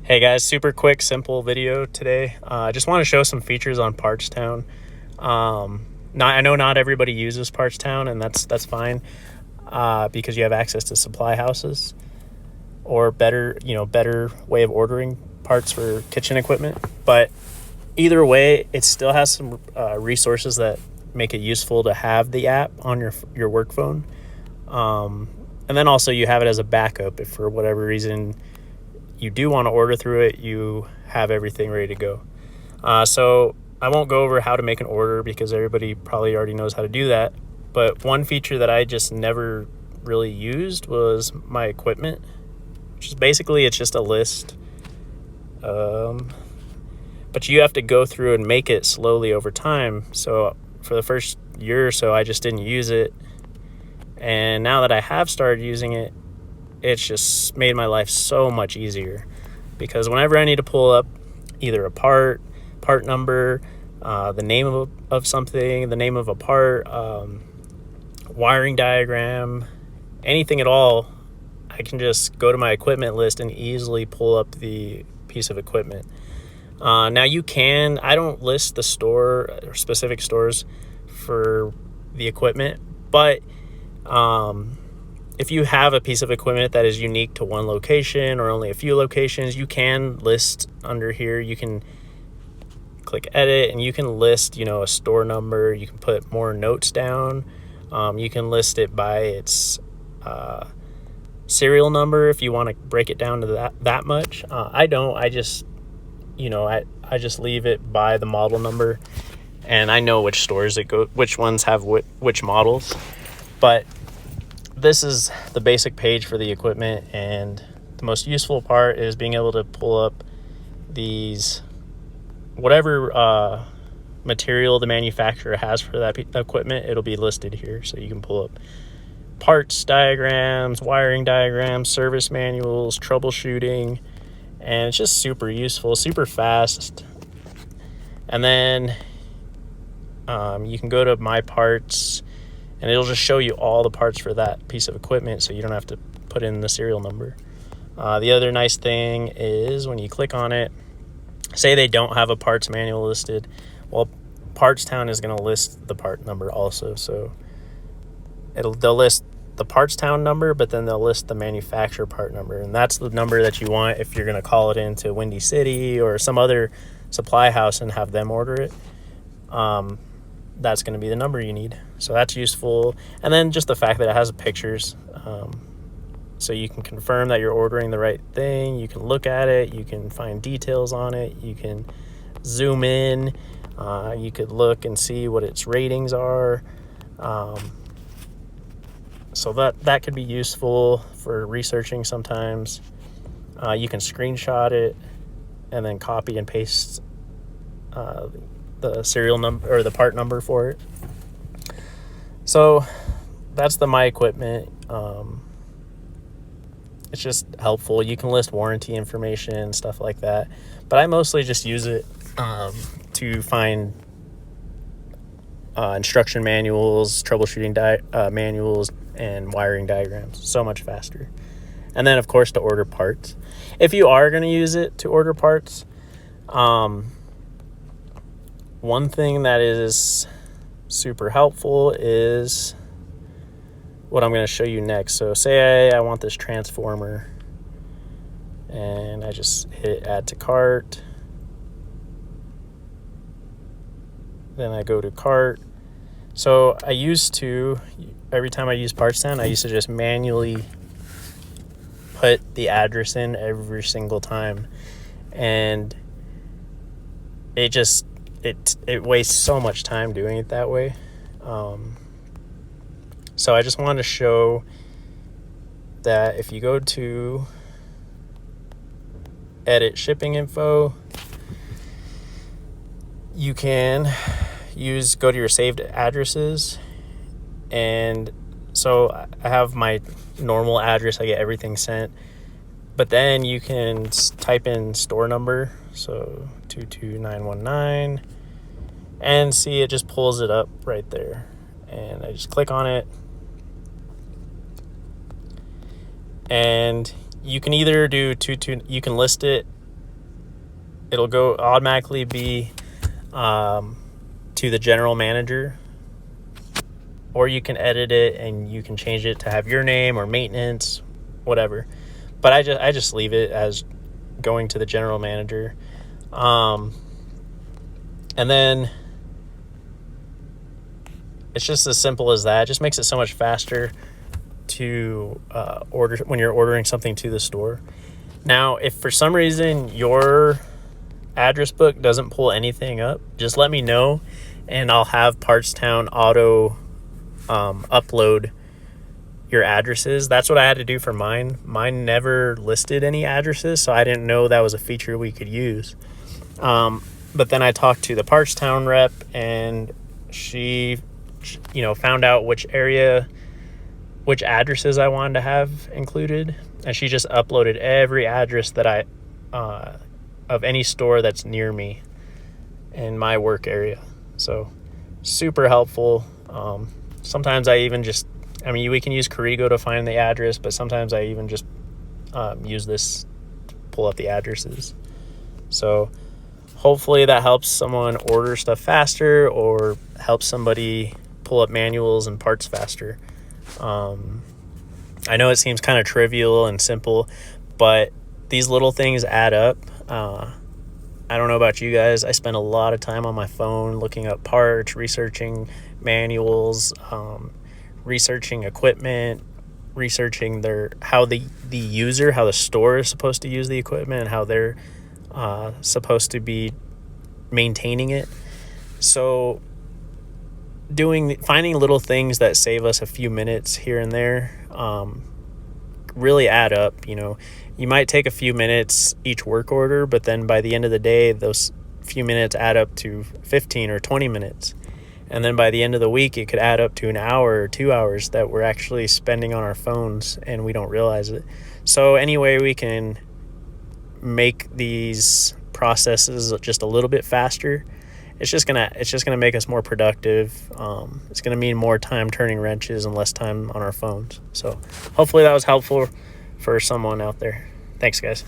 Hey guys, super quick, simple video today. I just want to show some features on Parchtown. I know not everybody uses Parchtown, and that's fine because you have access to supply houses or better way of ordering parts for kitchen equipment. But either way, it still has some resources that make it useful to have the app on your work phone. And then also you have it as a backup if for whatever reason you do want to order through it, you have everything ready to go. So I won't go over how to make an order because everybody probably already knows how to do that. But one feature that I just never really used was my equipment, which is basically it's just a list. But you have to go through and make it slowly over time. So for the first year or so, I just didn't use it. And now that I have started using it, it's just made my life so much easier because whenever I need to pull up either a part number, the name of something, the name of a part, wiring diagram, anything at all, I can just go to my equipment list and easily pull up the piece of equipment. Now I don't list the store or specific stores for the equipment, but if you have a piece of equipment that is unique to one location or only a few locations, you can list under here. You can click edit and you can list, a store number. You can put more notes down. You can list it by its serial number if you want to break it down to that much. I don't. I just, I just leave it by the model number, and I know which stores which ones have which models. But this is the basic page for the equipment, and the most useful part is being able to pull up these whatever material the manufacturer has for that equipment. It'll be listed here, so you can pull up parts diagrams, wiring diagrams, service manuals, troubleshooting, and it's just super useful, super fast. And then you can go to my parts, and it'll just show you all the parts for that piece of equipment, so you don't have to put in the serial number. The other nice thing is when you click on it, say they don't have a parts manual listed, well, Parchtown is going to list the part number also. So they'll list the Parchtown number, but then they'll list the manufacturer part number, and that's the number that you want if you're going to call it into Windy City or some other supply house and have them order it. That's going to be the number you need. So that's useful. And then just the fact that it has pictures. So you can confirm that you're ordering the right thing. You can look at it. You can find details on it. You can zoom in. You could look and see what its ratings are. So that could be useful for researching sometimes. You can screenshot it and then copy and paste the serial number or the part number for it. So that's the my equipment. It's just helpful. You can list warranty information, stuff like that, but I mostly just use it to find instruction manuals, troubleshooting manuals, and wiring diagrams. So much faster. And then of course to order parts, if you are going to use it to order parts, one thing that is super helpful is what I'm going to show you next. So say I want this transformer, and I just hit add to cart. Then I go to cart. So every time I use Parchtown, I used to just manually put the address in every single time, and it wastes so much time doing it that way. So I just wanted to show that if you go to edit shipping info, you can go to your saved addresses. And so I have my normal address, I get everything sent, but then you can type in store number, so 22919, and see it just pulls it up right there. And I just click on it, and you can either do you can list it it'll go automatically be to the general manager, or you can edit it and you can change it to have your name or maintenance, whatever. But I just leave it as going to the general manager. And then it's just as simple as that. It just makes it so much faster to order when you're ordering something to the store. Now, if for some reason your address book doesn't pull anything up, just let me know and I'll have Partstown auto upload your addresses. That's what I had to do for mine. Mine never listed any addresses, so I didn't know that was a feature we could use. But then I talked to the Partstown rep, and she found out which addresses I wanted to have included, and she just uploaded every address that I of any store that's near me in my work area. So super helpful. Sometimes I even we can use Corrigo to find the address, but sometimes I even just use this to pull up the addresses. So hopefully that helps someone order stuff faster or helps somebody pull up manuals and parts faster. I know it seems kind of trivial and simple, but these little things add up. I don't know about you guys. I spend a lot of time on my phone looking up parts, researching manuals, researching equipment, researching how the store is supposed to use the equipment and how they're supposed to be maintaining it. So finding little things that save us a few minutes here and there really add up. You might take a few minutes each work order, but then by the end of the day, those few minutes add up to 15 or 20 minutes. And then by the end of the week, it could add up to an hour or 2 hours that we're actually spending on our phones and we don't realize it. So any way we can make these processes just a little bit faster, it's just gonna make us more productive. It's gonna mean more time turning wrenches and less time on our phones. So hopefully that was helpful for someone out there. Thanks, guys.